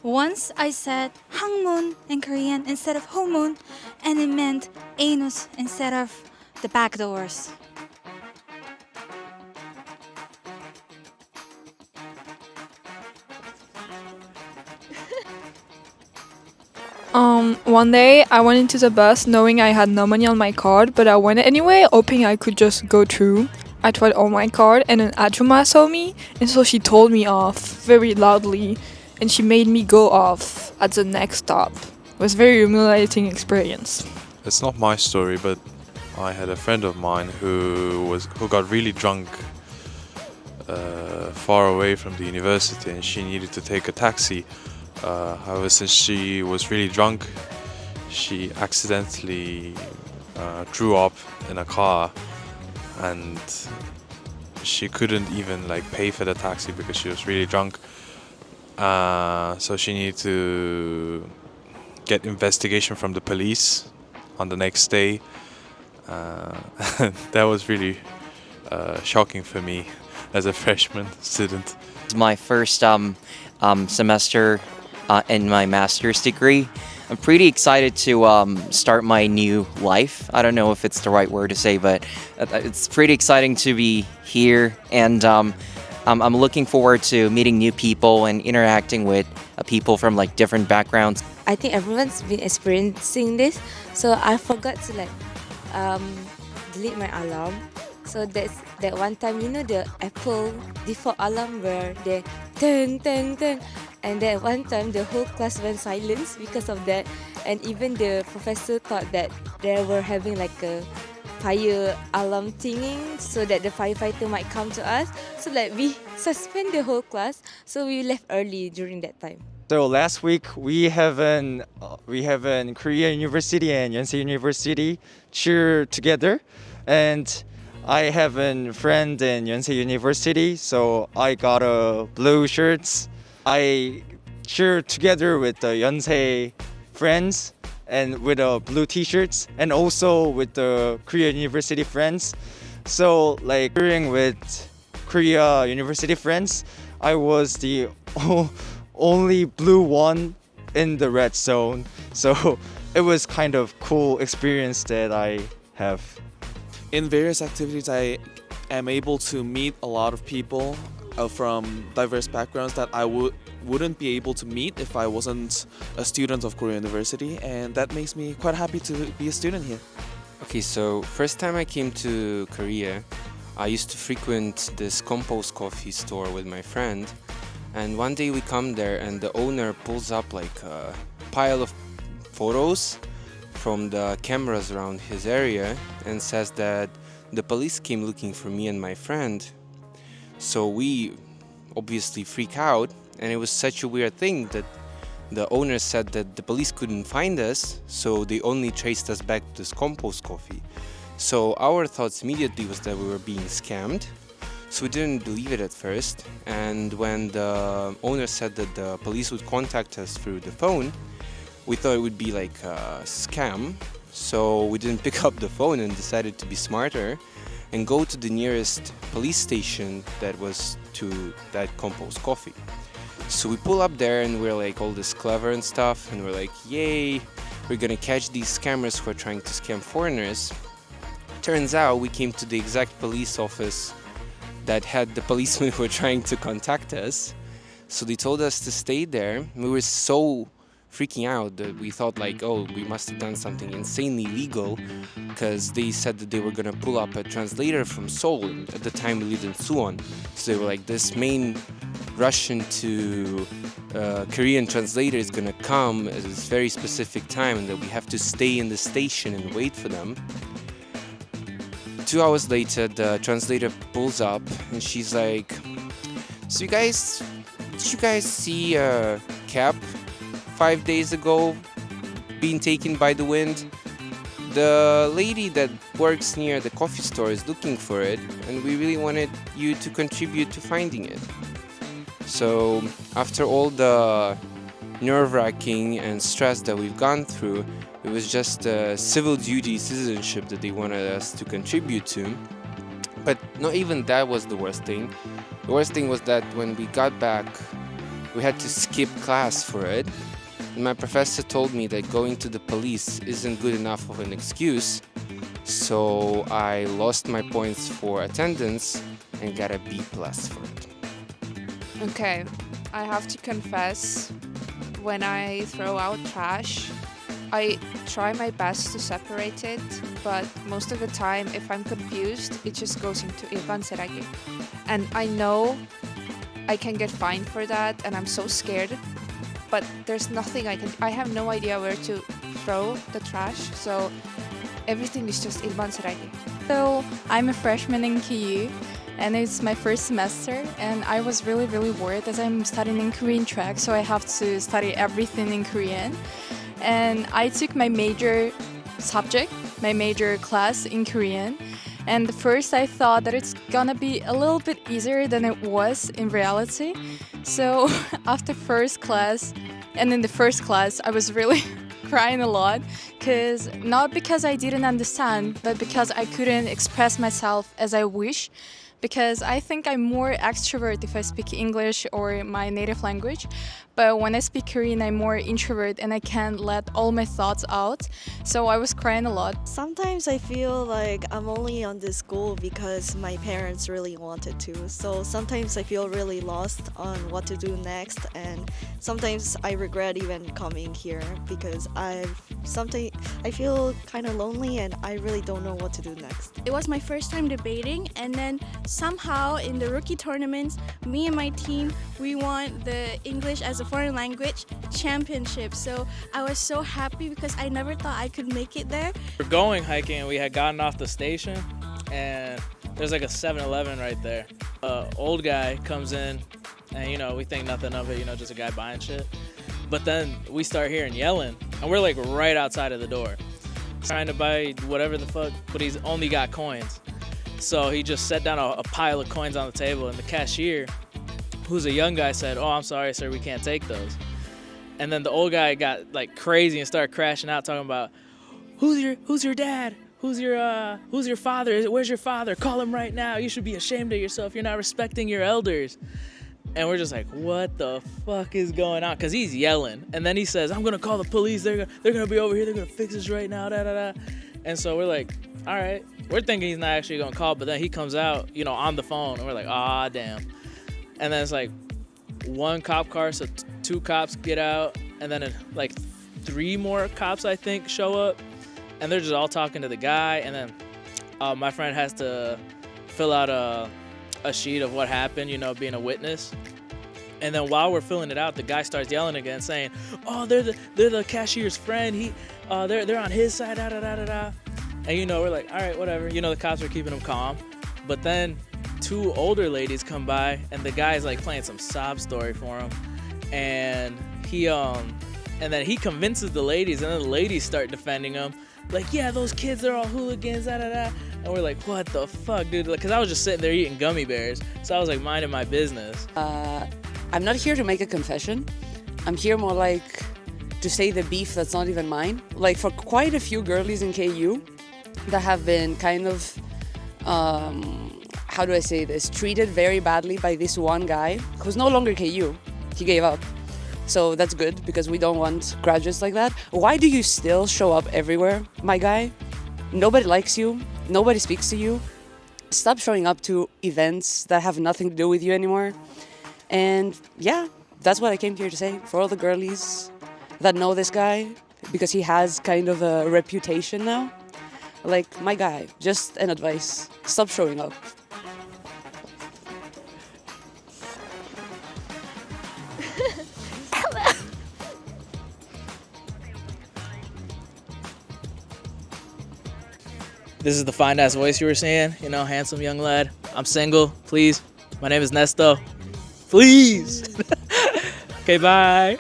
Once I said hangmun in Korean instead of homun, and it meant anus instead of the back doors. One day I went into the bus knowing I had no money on my card, but I went anyway, hoping I could just go through. I tried on my card, and an Ajuma saw me, and so she told me off very loudly, and she made me go off at the next stop. It was a very humiliating experience. It's not my story, but I had a friend of mine who got really drunk far away from the university, and she needed to take a taxi. However, since she was really drunk, she accidentally threw up in a car, and she couldn't even pay for the taxi because she was really drunk. So she needed to get investigation from the police on the next day. That was really shocking for me as a freshman student. It's my first semester in my master's degree. I'm pretty excited to start my new life. I don't know if it's the right word to say, but it's pretty exciting to be here, and I'm looking forward to meeting new people and interacting with people from different backgrounds. I think everyone's been experiencing this, so I forgot to delete my alarm. So that's that one time, the Apple default alarm where they turn, and then one time the whole class went silent because of that, and even the professor thought that they were having a fire alarm tinging so that the firefighter might come to us. So we suspend the whole class, so we left early during that time. So last week we have an Korea University and Yonsei University cheer together, and I have a friend in Yonsei University, so I got a blue shirts. I cheer together with the Yonsei friends and with blue t-shirts, and also with the Korea University friends. So cheering with Korea University friends, I was the only blue one in the red zone. So it was kind of cool experience that I have. In various activities, I am able to meet a lot of people from diverse backgrounds that I wouldn't be able to meet if I wasn't a student of Korea University, and that makes me quite happy to be a student here. Okay, so first time I came to Korea, I used to frequent this Compose coffee store with my friend, and one day we come there and the owner pulls up a pile of photos from the cameras around his area and says that the police came looking for me and my friend. So we obviously freak out, and it was such a weird thing that the owner said that the police couldn't find us, so they only traced us back to this Compose coffee. So our thoughts immediately was that we were being scammed. So we didn't believe it at first, and when the owner said that the police would contact us through the phone, we thought it would be a scam. So we didn't pick up the phone and decided to be smarter and go to the nearest police station that was to that Compose coffee. So we pull up there and we're all this clever and stuff, and we're like, yay, we're gonna catch these scammers who are trying to scam foreigners. Turns out we came to the exact police office that had the policemen who were trying to contact us. So they told us to stay there. We were so freaking out that we thought oh, we must have done something insanely illegal, because they said that they were gonna pull up a translator from Seoul. At the time we lived in Suwon, so they were this main Russian to Korean translator is gonna come at this very specific time, and that we have to stay in the station and wait for them. 2 hours later, the translator pulls up and she's like, so did you guys see a cab 5 days ago being taken by the wind? The lady that works near the coffee store is looking for it, and we really wanted you to contribute to finding it. So after all the nerve-wracking and stress that we've gone through, it was just a civil duty citizenship that they wanted us to contribute to. But not even that was the worst thing. The worst thing was that when we got back we had to skip class for it. And my professor told me that going to the police isn't good enough of an excuse, so I lost my points for attendance and got a B+ for it. Okay, I have to confess, when I throw out trash, I try my best to separate it, but most of the time, if I'm confused, it just goes into Ivan Seragi. And I know I can get fined for that, and I'm so scared, but there's nothing I have no idea where to throw the trash, so everything is just Ivan Seragi. So I'm a freshman in KU, and it's my first semester, and I was really worried as I'm studying in Korean track, so I have to study everything in Korean. And I took my major subject, my major class in Korean, and first I thought that it's gonna be a little bit easier than it was in reality. So after first class, and in the first class, I was really crying a lot, not because I didn't understand, but because I couldn't express myself as I wish. Because I think I'm more extrovert if I speak English or my native language, but when I speak Korean, I'm more introvert and I can't let all my thoughts out. So I was crying a lot. Sometimes I feel like I'm only on this school because my parents really wanted to. So sometimes I feel really lost on what to do next, and sometimes I regret even coming here because sometimes I feel kind of lonely and I really don't know what to do next. It was my first time debating, and then somehow in the rookie tournaments, me and my team, we won the English as a foreign language championship. So I was so happy because I never thought I could make it there. We're going hiking and we had gotten off the station, and there's like a 7-Eleven right there. Old guy comes in and we think nothing of it, just a guy buying shit. But then we start hearing yelling and we're like right outside of the door. Trying to buy whatever the fuck, but he's only got coins. So he just set down a pile of coins on the table, and the cashier, who's a young guy, said, "Oh, I'm sorry, sir, we can't take those." And then the old guy got like crazy and started crashing out, talking about, "Who's your dad? Who's your father? Where's your father? Call him right now. You should be ashamed of yourself. You're not respecting your elders." And we're just like, what the fuck is going on? Because he's yelling. And then he says, "I'm going to call the police. They're gonna be over here. They're going to fix this right now. Da, da, da." And so we're like, all right. We're thinking he's not actually going to call. But then he comes out, on the phone. And we're like, ah, damn. And then it's like one cop car. So 2 cops get out. And then like 3 more cops, I think, show up. And they're just all talking to the guy. And then my friend has to fill out a sheet of what happened, being a witness. And then while we're filling it out, the guy starts yelling again, saying, "Oh, they're the cashier's friend. They're on his side, da da da da da." And we're like, all right, whatever. The cops are keeping him calm. But then 2 older ladies come by, and the guy's like playing some sob story for him. And then he convinces the ladies, and then the ladies start defending him. Like, yeah, those kids, they're all hooligans, da da da. And we're like, what the fuck, dude? Because I was just sitting there eating gummy bears. So I was like minding my business. I'm not here to make a confession. I'm here more like to say the beef that's not even mine. Like for quite a few girlies in KU that have been kind of, how do I say this, treated very badly by this one guy who's no longer KU. He gave up. So that's good because we don't want graduates like that. Why do you still show up everywhere, my guy? Nobody likes you. Nobody speaks to you. Stop showing up to events that have nothing to do with you anymore. And yeah, that's what I came here to say for all the girlies that know this guy, because he has kind of a reputation now. Like, my guy, just an advice, stop showing up. This is the fine ass voice you were seeing, handsome young lad. I'm single, please. My name is Nesto. Please. Okay, bye.